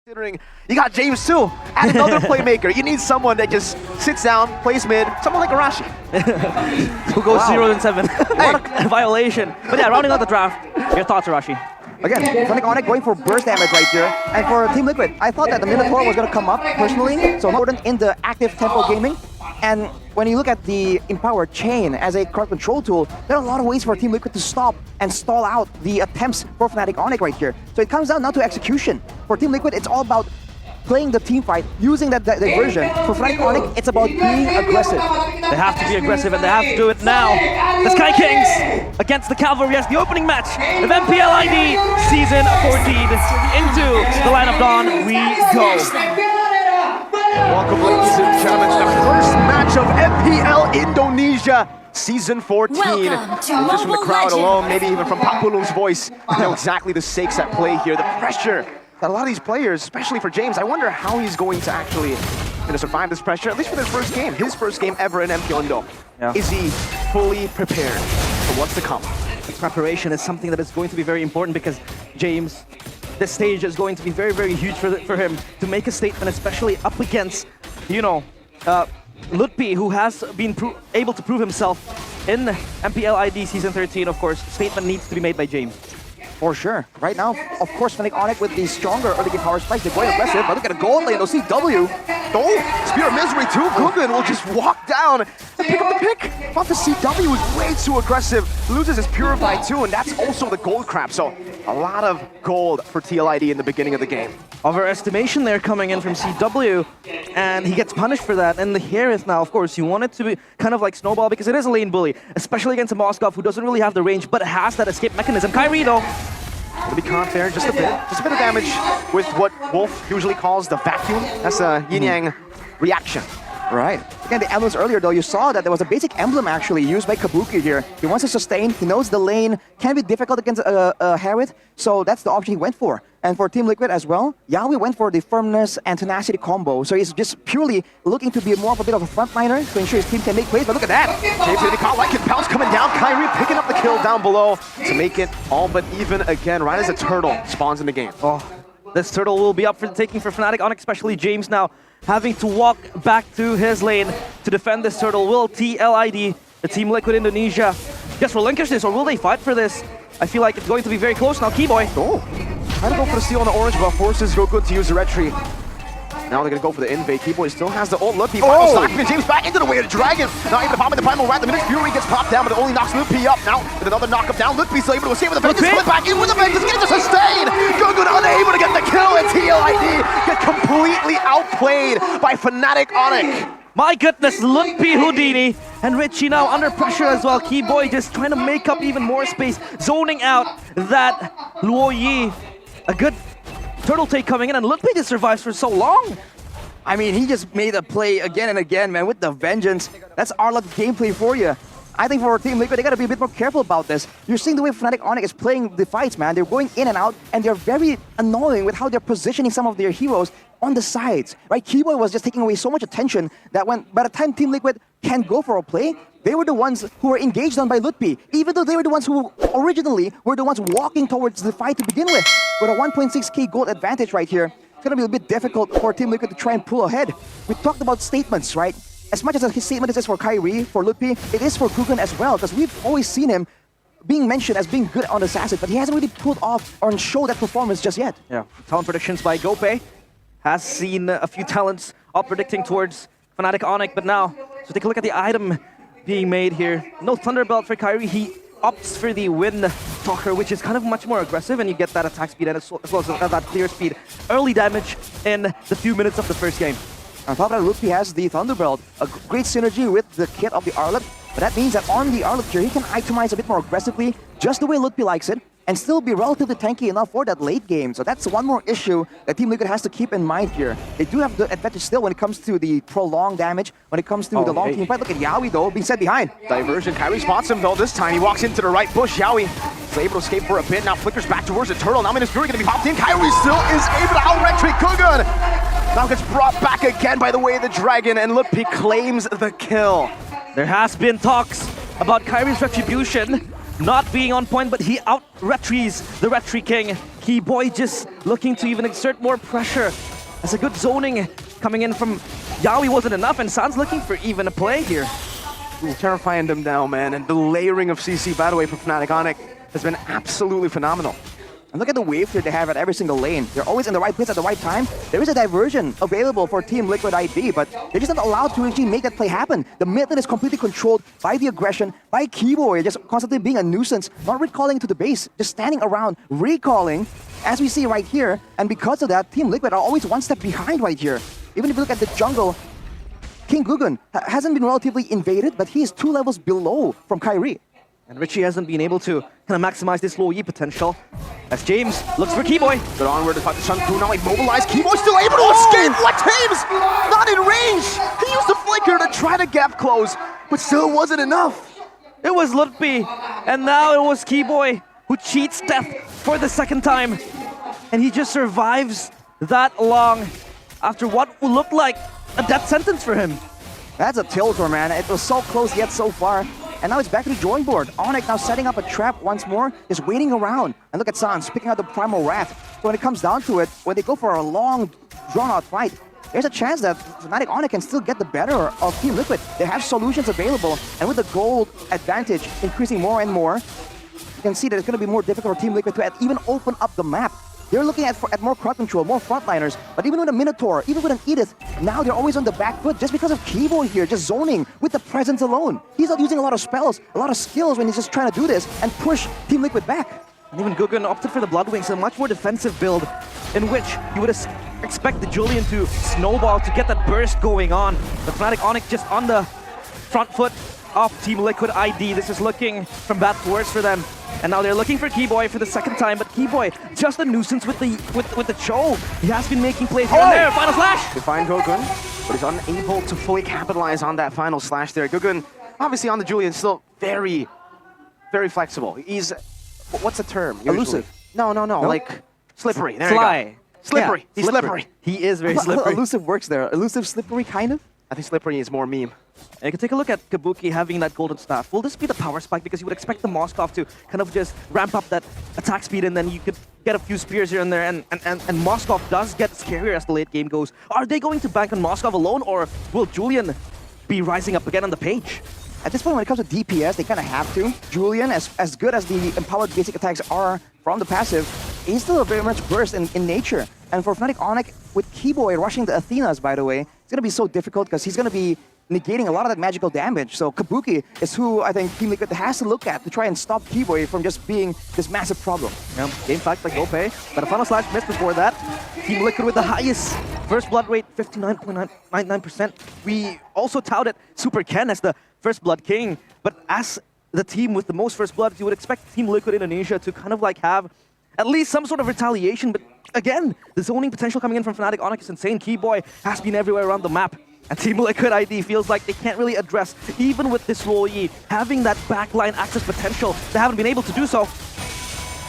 Considering you got James too, add another playmaker. You need someone that just sits down, plays mid, someone like Arashi. Who goes 0-7. What a violation. But yeah, rounding out the draft, your thoughts, Arashi? Again, FANATIC onic going for burst damage right here. And for Team Liquid, I thought that the Minotaur was going to come up personally, so important in the active tempo gaming. And when you look at the Empower chain as a card control tool, there are a lot of ways for Team Liquid to stop and stall out the attempts for FANATIC onic right here. So it comes down now to execution. For Team Liquid, it's all about playing the team fight, using that diversion. For FANATIC onic, it's about being aggressive. They have to be aggressive and they have to do it now. The Sky Kings against the Cavalry as the opening match of MPL ID Season 14. Into the Line of Dawn we go. Welcome, ladies and gentlemen, to the first match of MPL Indonesia Season 14. And just from the crowd alone, maybe even from Papulu's voice, you know exactly the stakes at play here, the pressure that a lot of these players, especially for James, I wonder how he's going to actually survive this pressure, at least for their first game, his first game ever in MPL Indo. Yeah. Is he fully prepared for what's to come? Preparation is something that is going to be very important because James, this stage is going to be very, very huge for him to make a statement, especially up against, you know, Lutpi, who has been able to prove himself in MPL ID Season 13. Of course, statement needs to be made by James. For sure. Right now, of course, FANATIC onic with the stronger early game power spikes, they're going aggressive, but look at a gold lane, CW. Oh, Spear of Misery too. Gugun will just walk down and pick up the pick. But the CW is way too aggressive. Loses his Purify too, and that's also the gold crap. So a lot of gold for TLID in the beginning of the game. Overestimation there coming in from CW, and he gets punished for that. And here is now, of course, you want it to be kind of like Snowball because it is a lane bully, especially against a Moskov who doesn't really have the range, but has that escape mechanism. Kyrie though, gonna be caught there just a bit of damage with what Wolf usually calls the vacuum. That's a yin-yang reaction. Right. Again, the emblems earlier though, you saw that there was a basic emblem actually used by Kabuki here. He wants to sustain, he knows the lane can be difficult against Harith, so that's the option he went for. And for Team Liquid as well, Yawi went for the firmness and tenacity combo, so he's just purely looking to be more of a bit of a frontliner to ensure his team can make plays, but look at that! James gonna be caught like it, Pounce coming down, Kyrie picking up the kill down below to make it all but even again, right as a turtle spawns in the game. Oh, this turtle will be up for the taking for FANATIC onic, especially James now having to walk back to his lane to defend this turtle. Will TLID, the Team Liquid Indonesia, just relinquish this or will they fight for this? I feel like it's going to be very close now. Keyboy. Oh, trying to go for the steal on the orange, but forces Goku to use the retreat. Now they're gonna go for the invade. Keyboy still has the ult. Lutpi final stock. James back into the way of the dragon. Not able to pop in the primal rat. The minute Fury gets popped down, but it only knocks Lutpi up. Now with another knock up down, Lutpi still able to escape with the Vengeance. Split back in with the Vengeance. Getting the sustain. Goku unable to get the kill, and TLID get completely outplayed by FANATIC onic. My goodness, Lutpi, Houdini, and Richie now under pressure as well. Keyboy just trying to make up even more space, zoning out that Luo Yi. A good turtle take coming in, and Lutpi just survives for so long. I mean, he just made a play again and again, man, with the Vengeance. That's Arlott gameplay for you. I think for Team Liquid, they gotta be a bit more careful about this. You're seeing the way FANATIC onic is playing the fights, man. They're going in and out, and they're very annoying with how they're positioning some of their heroes on the sides, right? Keyboy was just taking away so much attention that by the time Team Liquid can go for a play, they were the ones who were engaged on by Lutpi, even though they were the ones who originally were the ones walking towards the fight to begin with. With a 1.6k gold advantage right here, it's gonna be a bit difficult for Team Liquid to try and pull ahead. We talked about statements, right? As much as his statement is for Kyrie, for Lutpi, it is for Gugun as well, because we've always seen him being mentioned as being good on Assassin, but he hasn't really pulled off or show that performance just yet. Yeah, talent predictions by Gope has seen a few talents up predicting towards FANATIC onic, but now, so take a look at the item being made here. No Thunderbelt for Kyrie, he opts for the Wind Talker, which is kind of much more aggressive, and you get that attack speed and as well as that clear speed. Early damage in the few minutes of the first game. On top of that, Lutpi has the Thunderbelt, a great synergy with the kit of the Arlott, but that means that on the Arlott here, he can itemize a bit more aggressively, just the way Lutpi likes it, and still be relatively tanky enough for that late game. So that's one more issue that Team Liquid has to keep in mind here. They do have the advantage still when it comes to the prolonged damage, when it comes to the long team fight. Look at Yawi though, being set behind. Diversion, Kyrie spots him though this time. He walks into the right bush. Yawi is able to escape for a bit. Now flickers back towards the turtle. Now Fury gonna be popped in. Kyrie still is able to out-retreat Gugun. Now gets brought back again by the way of the dragon, and Lutpi claims the kill. There has been talks about Kyrie's retribution not being on point, but he out-retries the Retry King. Keyboy just looking to even exert more pressure. That's a good zoning coming in from Yawi wasn't enough, and San's looking for even a play here. Ooh, terrifying them down, man. And the layering of CC, by the way, for FANATIC onic has been absolutely phenomenal. And look at the wave clear they have at every single lane. They're always in the right place at the right time. There is a diversion available for Team Liquid ID, but they're just not allowed to actually make that play happen. The mid lane is completely controlled by the aggression, by Keyboy, just constantly being a nuisance, not recalling to the base, just standing around, recalling, as we see right here. And because of that, Team Liquid are always one step behind right here. Even if you look at the jungle, King Gugun hasn't been relatively invaded, but he is 2 levels below from Kyrie. And Richie hasn't been able to kind of maximize this low E potential. As James looks for Keyboy. But onward to fight the Sun Fu, now immobilized. Keyboy still able to escape. What James? Not in range. He used the flicker to try to gap close, but still wasn't enough. It was Lutfi, and now it was Keyboy who cheats death for the second time. And he just survives that long after what would look like a death sentence for him. That's a tilter, man. It was so close yet so far. And now it's back to the drawing board. onic now setting up a trap once more, just waiting around. And look at Sans picking out the Primal Wrath. So when it comes down to it, when they go for a long, drawn-out fight, there's a chance that FANATIC onic can still get the better of Team Liquid. They have solutions available, and with the gold advantage increasing more and more, you can see that it's going to be more difficult for Team Liquid to even open up the map. They're looking at more crowd control, more frontliners, but even with a Minotaur, even with an Edith, now they're always on the back foot just because of Keyboy here, just zoning with the presence alone. He's not using a lot of spells, a lot of skills when he's just trying to do this and push Team Liquid back. And even Gugun opted for the Bloodwings, a much more defensive build in which you would expect the Julian to snowball to get that burst going on. The FANATIC onic just on the front foot of Team Liquid ID. This is looking from bad to worse for them. And now they're looking for Keyboy for the second time, but Keyboy just a nuisance with the Cho. He has been making plays here and there. Final slash! To find Gugun, but he's unable to fully capitalize on that final slash there. Gugun, obviously on the Julian, still very, very flexible. He's, what's the term? Usually? Elusive. No, like slippery. There Sly. you go. Slippery. Yeah, He's slippery. He is very slippery. Elusive works there. Elusive, slippery, kind of? I think slippery is more meme. And you can take a look at Kabuki having that golden staff. Will this be the power spike? Because you would expect the Moskov to kind of just ramp up that attack speed, and then you could get a few spears here and there, and Moskov does get scarier as the late game goes. Are they going to bank on Moskov alone, or will Julian be rising up again on the page? At this point, when it comes to DPS, they kind of have to. Julian, as good as the empowered basic attacks are from the passive, he's still very much burst in nature. And for FANATIC onic, with Keyboy rushing the Athenas, by the way, it's going to be so difficult because he's going to be negating a lot of that magical damage. So Kabuki is who I think Team Liquid has to look at to try and stop Keyboy from just being this massive problem. Yeah, game fact by Gope, but a final slash missed before that. Team Liquid with the highest first blood rate, 59.99%. We also touted Super Ken as the first blood king, but as the team with the most first blood, you would expect Team Liquid Indonesia to kind of like have at least some sort of retaliation, but again, the zoning potential coming in from FANATIC onic is insane. Keyboy has been everywhere around the map. And Team Liquid ID feels like they can't really address, even with this low E, having that backline access potential. They haven't been able to do so.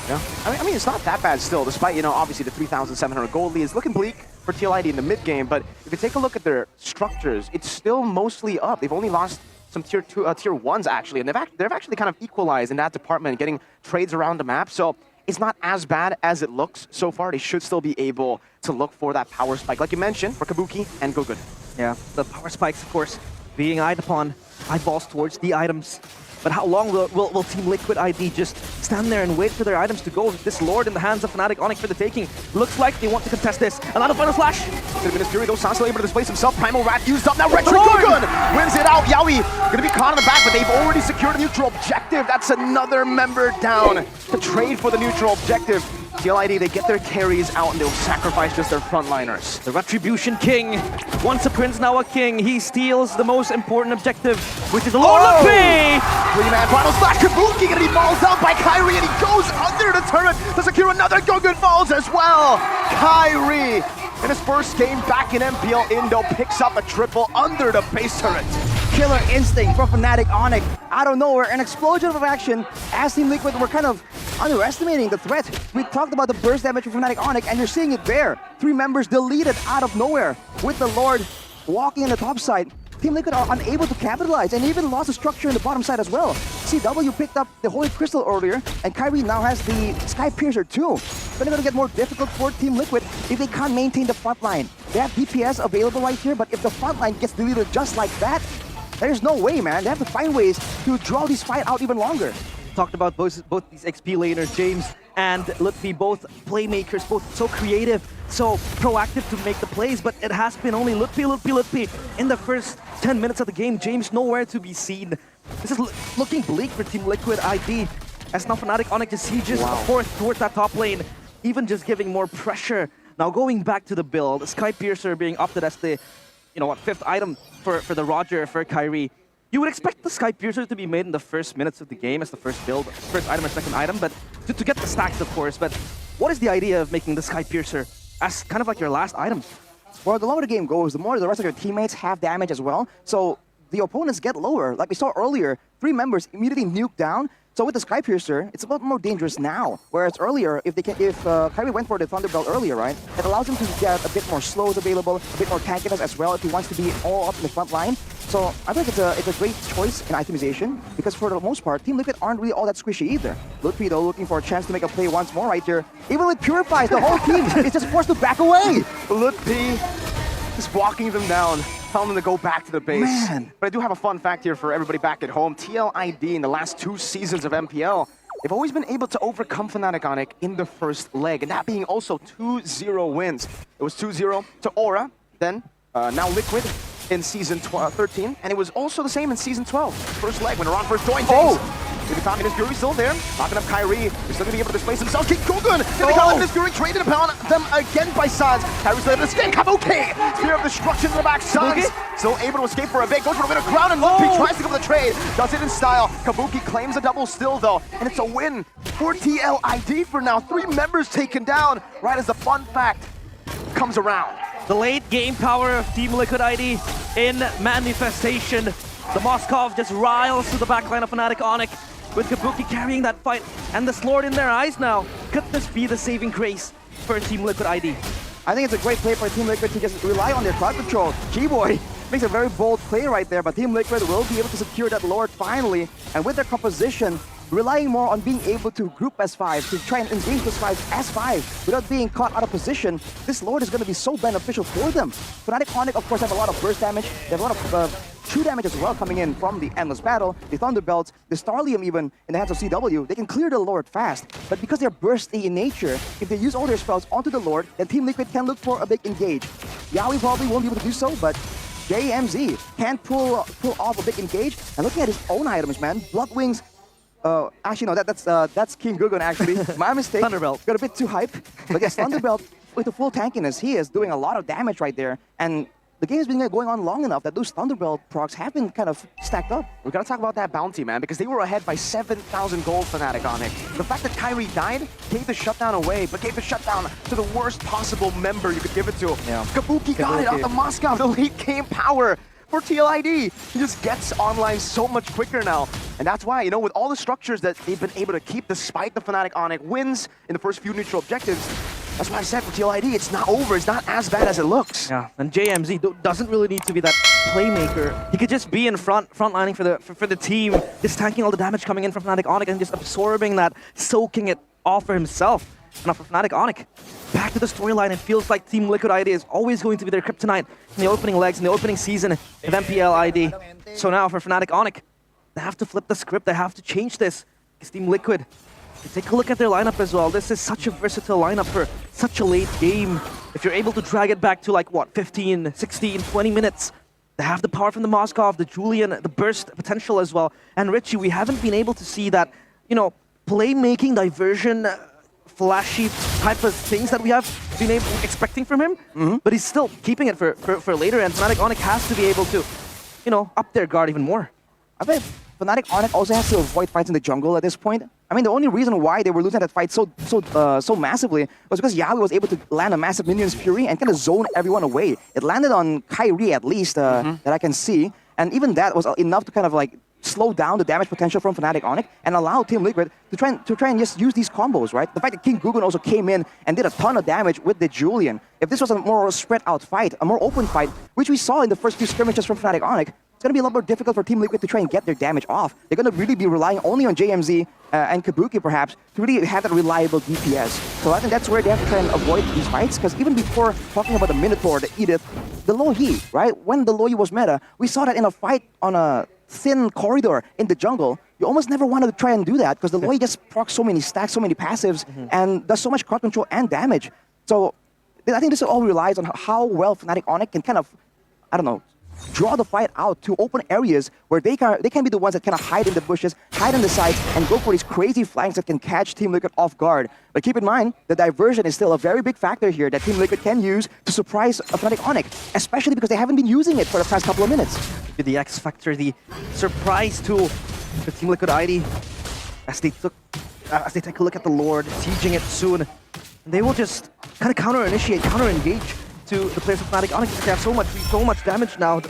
Yeah, I mean, it's not that bad still, despite, you know, obviously the 3,700 gold lead is looking bleak for TLID in the mid game. But if you take a look at their structures, it's still mostly up. They've only lost some tier 1s actually, and they've actually kind of equalized in that department, getting trades around the map. So it's not as bad as it looks so far. They should still be able to look for that power spike, like you mentioned, for Kabuki and Gugun. Yeah, the power spikes, of course, being eyed upon, eyeballs towards the items. But how long will Team Liquid ID just stand there and wait for their items to go? This Lord in the hands of FANATIC onic for the taking. Looks like they want to contest this. Another final slash. Could have been his fury though. Sans still able to displace himself. Primal Rat used up. Now Retry Gugun wins it out. Yawi gonna be caught in the back, but they've already secured a neutral objective. That's another member down to trade for the neutral objective. TLID, they get their carries out and they'll sacrifice just their frontliners. The Retribution King. Once a prince, now a king. He steals the most important objective, which is the Lord of Fate. 3-man final slash. Kabuki gonna be mauled out by Kyrie, and he goes under the turret to secure another Gugun falls as well. Kyrie, in his first game back in MPL, Indo picks up a triple under the base turret. Killer instinct from FANATIC onic. Out of nowhere, an explosion of action as Team Liquid were kind of underestimating the threat. We talked about the burst damage from FANATIC onic, and you're seeing it there. 3 members deleted out of nowhere with the Lord walking in the top side. Team Liquid are unable to capitalize and even lost the structure in the bottom side as well. CW picked up the Holy Crystal earlier, and Kyrie now has the Sky Piercer too. But it's gonna get more difficult for Team Liquid if they can't maintain the front line. They have DPS available right here, but if the front line gets deleted just like that, there's no way, man. They have to find ways to draw this fight out even longer. Talked about both these XP laners, James and Lutfi, both playmakers, both so creative, so proactive to make the plays, but it has been only Lutfi in the first 10 minutes of the game. James nowhere to be seen. This is looking bleak for Team Liquid ID, as now FANATIC onic just sieges forth towards that top lane, even just giving more pressure. Now going back to the build, Sky Piercer being opted as the, fifth item for the Roger, for Kyrie. You would expect the Sky Piercer to be made in the first minutes of the game as the first build, first item or second item, but to get the stacks, of course. But what is the idea of making the Sky Piercer as kind of like your last item? Well, the longer the game goes, the more the rest of your teammates have damage as well. So the opponents get lower. Like we saw earlier, 3 members immediately nuke down. So with the Sky Piercer, it's a lot more dangerous now. Whereas earlier, if Kyrie went for the Thunderbelt earlier, right, it allows him to get a bit more slows available, a bit more tankiness as well if he wants to be all up in the front line. So I think it's a great choice in itemization, because for the most part, Team Liquid aren't really all that squishy either. Lutfi though looking for a chance to make a play once more right there. Even with Purifies, the whole team is just forced to back away. Lutfi just walking them down, telling them to go back to the base. Man. But I do have a fun fact here for everybody back at home. TLID in the last 2 seasons of MPL, they've always been able to overcome FANATIC onic in the first leg, and that being also 2-0 wins. It was 2-0 to Aura, then now Liquid in Season 13, and it was also the same in Season 12. First leg when Iran first joined things. The Communist Fury still there, locking up Kyrie. They're still going to be able to displace themselves. King Gugun! Then the Communist Fury traded upon them again by Sans. Kyrie's able to escape. Kabuki! Spear of Destruction in the back. Sans still able to escape for a bit. Goes for a bit of ground, and Lutfi tries to go for the trade. Does it in style. Kabuki claims a double still, though. And it's a win for TLID for now. 3 members taken down right as the fun fact comes around. The late game power of Team Liquid ID in manifestation. The Moskov just riles to the backline of FANATIC onic, with Kabuki carrying that fight, and the Lord in their eyes now. Could this be the saving grace for Team Liquid ID? I think it's a great play for Team Liquid to just rely on their crowd control. G-Boy makes a very bold play right there, but Team Liquid will be able to secure that Lord finally, and with their composition, relying more on being able to group S5, to try and engage those 5 S5 without being caught out of position. This Lord is going to be so beneficial for them. FANATIC onic, of course, have a lot of burst damage. They have a lot of true damage as well coming in from the Endless Battle, the Thunderbelts, the Starlium even in the hands of CW. They can clear the Lord fast, but because they're bursty in nature, if they use all their spells onto the Lord, then Team Liquid can look for a big engage. Yaoi probably won't be able to do so, but JMZ can pull off a big engage. And looking at his own items, man, Blood Wings. Actually, no, that's King Gugun, actually. My mistake. Thunderbelt. Got a bit too hype. But yes, Thunderbelt, with the full tankiness, he is doing a lot of damage right there. And the game has been going on long enough that those Thunderbelt procs have been kind of stacked up. We gotta talk about that bounty, man, because they were ahead by 7,000 gold FANATIC onic. The fact that Kyrie died gave the shutdown away, but gave the shutdown to the worst possible member you could give it to. Yeah. Kabuki got it off the Moscow, the late game power for TLID. He just gets online so much quicker now. And that's why, with all the structures that they've been able to keep despite the FANATIC onic wins in the first few neutral objectives, that's why I said for TLID, it's not over. It's not as bad as it looks. Yeah, and JMZ doesn't really need to be that playmaker. He could just be in frontlining for the team, just tanking all the damage coming in from FANATIC onic and just absorbing that, soaking it all for himself. Now for FANATIC onic, back to the storyline, it feels like Team Liquid ID is always going to be their kryptonite in the opening legs, in the opening season of MPL ID. So now for FANATIC onic, they have to flip the script, they have to change this. Because Team Liquid, take a look at their lineup as well. This is such a versatile lineup for such a late game. If you're able to drag it back to like, 15, 16, 20 minutes, they have the power from the Moskov, the Julian, the burst potential as well. And Richie, we haven't been able to see that, playmaking, diversion, flashy type of things that we have been expecting from him, but he's still keeping it for later, and FANATIC onic has to be able to, up their guard even more. I bet FANATIC onic also has to avoid fights in the jungle at this point. I mean, the only reason why they were losing that fight so massively was because Yaoi was able to land a massive Minion's Fury and kind of zone everyone away. It landed on Kyrie at least, that I can see, and even that was enough to kind of like slow down the damage potential from FANATIC onic and allow Team Liquid to try and just use these combos, right? The fact that King Gugun also came in and did a ton of damage with the Julian. If this was a more spread out fight, a more open fight, which we saw in the first few skirmishes from FANATIC onic, it's going to be a lot more difficult for Team Liquid to try and get their damage off. They're going to really be relying only on JMZ and Kabuki, perhaps, to really have that reliable DPS. So I think that's where they have to try and avoid these fights, because even before talking about the Minotaur, the Edith, the Low Yi, right? When the Low Yi was meta, we saw that in a fight on a thin corridor in the jungle. You almost never wanted to try and do that, because the Low Yi just procs so many stacks, so many passives, and does so much crowd control and damage. So I think this all relies on how well Fnatic onic can kind of, I don't know, draw the fight out to open areas where they can be the ones that kind of hide in the bushes, hide in the sides, and go for these crazy flanks that can catch Team Liquid off guard. But keep in mind, the diversion is still a very big factor here that Team Liquid can use to surprise Fnatic onic, especially because they haven't been using it for the past couple of minutes. The X Factor, the surprise tool for Team Liquid ID, as they take a look at the Lord, sieging it soon. And they will just kind of counter-initiate, counter-engage to the players of Fnatic onic because they have so much damage now.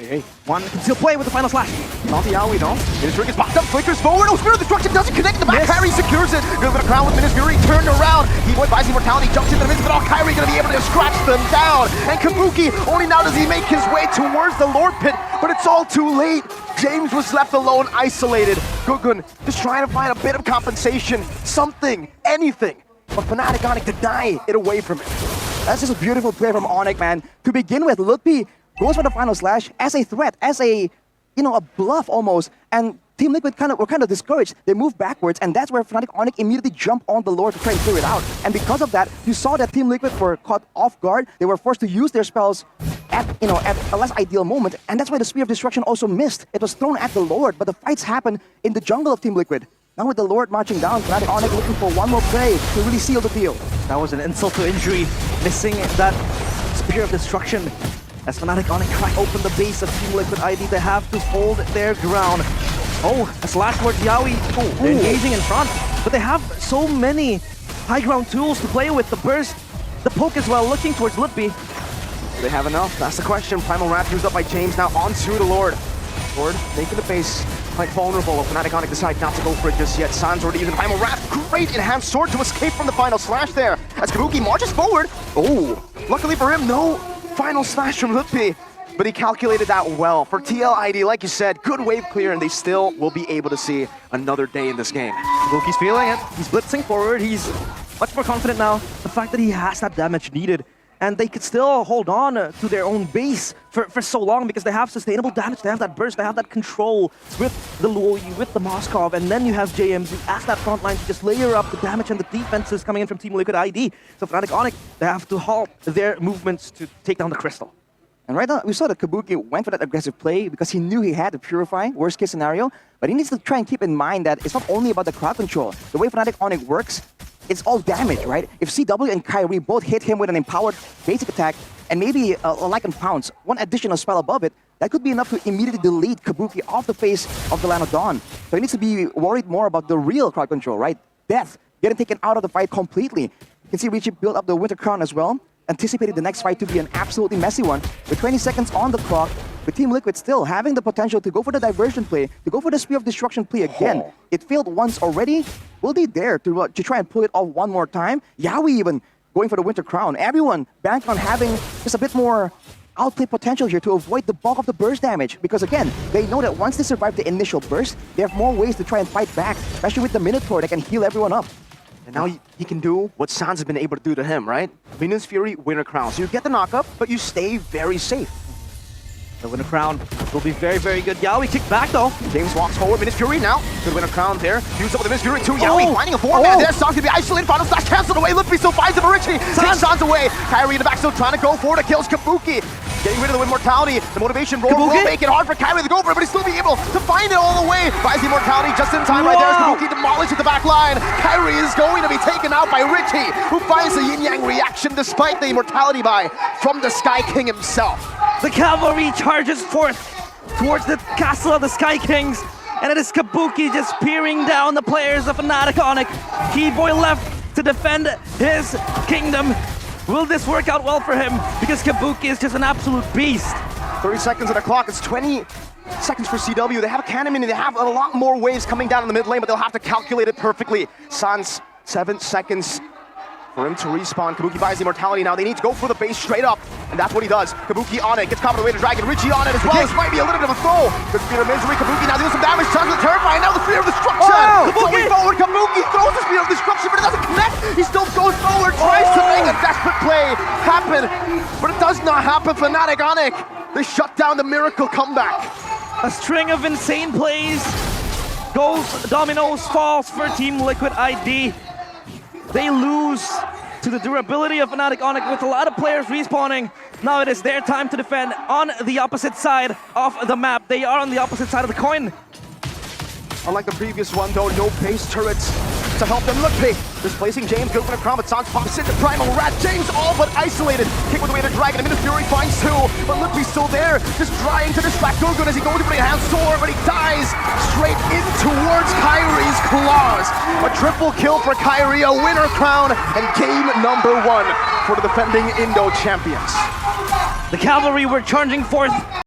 One can still play with the final slash. Not the Yaoi, no. Minas Fury gets blocked up, flickers forward. Oh, Spirit of Destruction doesn't connect the back. Kyrie secures it. Good bit of crown with Minas Fury turned around. He-Boy buys Immortality, jumps into the midst, but all Kyrie gonna be able to scratch them down. And Kabuki, only now does he make his way towards the Lord Pit, but it's all too late. James was left alone, isolated. Gugun just trying to find a bit of compensation, something, anything. But Fnatic onic deny it away from him. That's just a beautiful play from onic, man. To begin with, Ludpi goes for the final slash as a threat, as a, you know, a bluff almost. And Team Liquid were kind of discouraged. They moved backwards, and that's where Fnatic onic immediately jumped on the Lord to try and clear it out. And because of that, you saw that Team Liquid were caught off guard. They were forced to use their spells at a less ideal moment, and that's why the Spear of Destruction also missed. It was thrown at the Lord, but the fights happened in the jungle of Team Liquid. Now with the Lord marching down, Fnatic onic looking for one more play to really seal the deal. That was an insult to injury, missing that Spear of Destruction. As Fnatic onic crack open the base of Team Liquid ID, they have to hold their ground. Oh, a slash towards Yaoi. Oh, they're engaging in front, but they have so many high ground tools to play with. The burst, the poke as well, looking towards Ludpi. Do they have enough? That's the question. Primal Wrath used up by James, now onto the Lord. Lord making the base quite vulnerable. Fnatic onic decide not to go for it just yet. San's already using Primal Wrath. Great enhanced sword to escape from the final slash there. As Kabuki marches forward. Oh, luckily for him, no final slash from Ludpi. But he calculated that well. For TLID, like you said, good wave clear, and they still will be able to see another day in this game. Kabuki's feeling it. He's blitzing forward. He's much more confident now. The fact that he has that damage needed, and they could still hold on to their own base for so long because they have sustainable damage, they have that burst, they have that control with the Luoyi, with the Moskov, and then you have JMZ as that front line to just layer up the damage and the defenses coming in from Team Liquid ID. So Fnatic onic, they have to halt their movements to take down the Crystal. And right now, we saw that Kabuki went for that aggressive play because he knew he had to purify, worst case scenario, but he needs to try and keep in mind that it's not only about the crowd control. The way Fnatic onic works, it's all damage, right? If CW and Kyrie both hit him with an empowered basic attack and maybe a Lycan Pounce, one additional spell above it, that could be enough to immediately delete Kabuki off the face of the Land of Dawn. So he needs to be worried more about the real crowd control, right? Death, getting taken out of the fight completely. You can see Richie build up the Winter Crown as well, anticipated the next fight to be an absolutely messy one. With 20 seconds on the clock, with Team Liquid still having the potential to go for the diversion play, to go for the Spear of Destruction play again. It failed once already. Will they dare to try and pull it off one more time? Yaoi even going for the Winter Crown. Everyone banked on having just a bit more outplay potential here to avoid the bulk of the burst damage. Because again, they know that once they survive the initial burst, they have more ways to try and fight back, especially with the Minotaur that can heal everyone up. And now he can do what Sans has been able to do to him, right? Minas Fury, Winter Crown. So you get the knockup, but you stay very safe. The Winter Crown will be very, very good. Yaoi kicked back though. James walks forward. Minas Fury now. Good Winter Crown there. Use up with the Minas Fury too. Yaoi finding a 4-man there. Sans gonna be isolated. Final slash cancelled away. Ludpi still finds him. Richie takes Sans away. Kyrie in the back still trying to go forward. It kills Kabuki. Getting rid of the Immortality. The motivation roll will make it hard for Kyrie to go for it, but he'll still be able to find it all the way. Buys the Immortality just in time right there as Kabuki demolishes the back line. Kyrie is going to be taken out by Richie, who finds the yin-yang reaction despite the Immortality buy from the Sky King himself. The cavalry charges forth towards the castle of the Sky Kings, and it is Kabuki just peering down the players of Fnatic onic. Keyboy left to defend his kingdom. Will this work out well for him? Because Kabuki is just an absolute beast. 30 seconds on the clock. It's 20 seconds for CW. They have a cannon and they have a lot more waves coming down in the mid lane, but they'll have to calculate it perfectly. Sans, 7 seconds. For him to respawn, Kabuki buys the immortality now. They need to go for the base straight up, and that's what he does. Kabuki on it, gets caught on the way to Dragon. Richie on it as well. This might be a little bit of a throw. Good spear of misery. Kabuki now dealing some damage. Charges the Terrifying. Now the Spear of Destruction. Oh, Going forward, Kabuki throws the Spear of Destruction, but it doesn't connect. He still goes forward, tries to make a desperate play happen, but it does not happen. Fnatic onic, they shut down the miracle comeback. A string of insane plays. Goes, dominoes, falls for Team Liquid ID. They lose to the durability of Fnatic onic with a lot of players respawning. Now it is their time to defend on the opposite side of the map. They are on the opposite side of the coin. Unlike the previous one though, no base turrets to help them. Ludwig displacing James, good for the crown, but Sans pops into Primal Rat. James all but isolated. Kick with the way to Dragon, a minute Fury finds two, but Ludwig's still there, just trying to distract Gurgun as he goes to bring a hand sword, but he dies straight in towards Kyrie's claws. A triple kill for Kyrie, a winner crown, and game number 1 for the defending Indo champions. The Cavalry were charging forth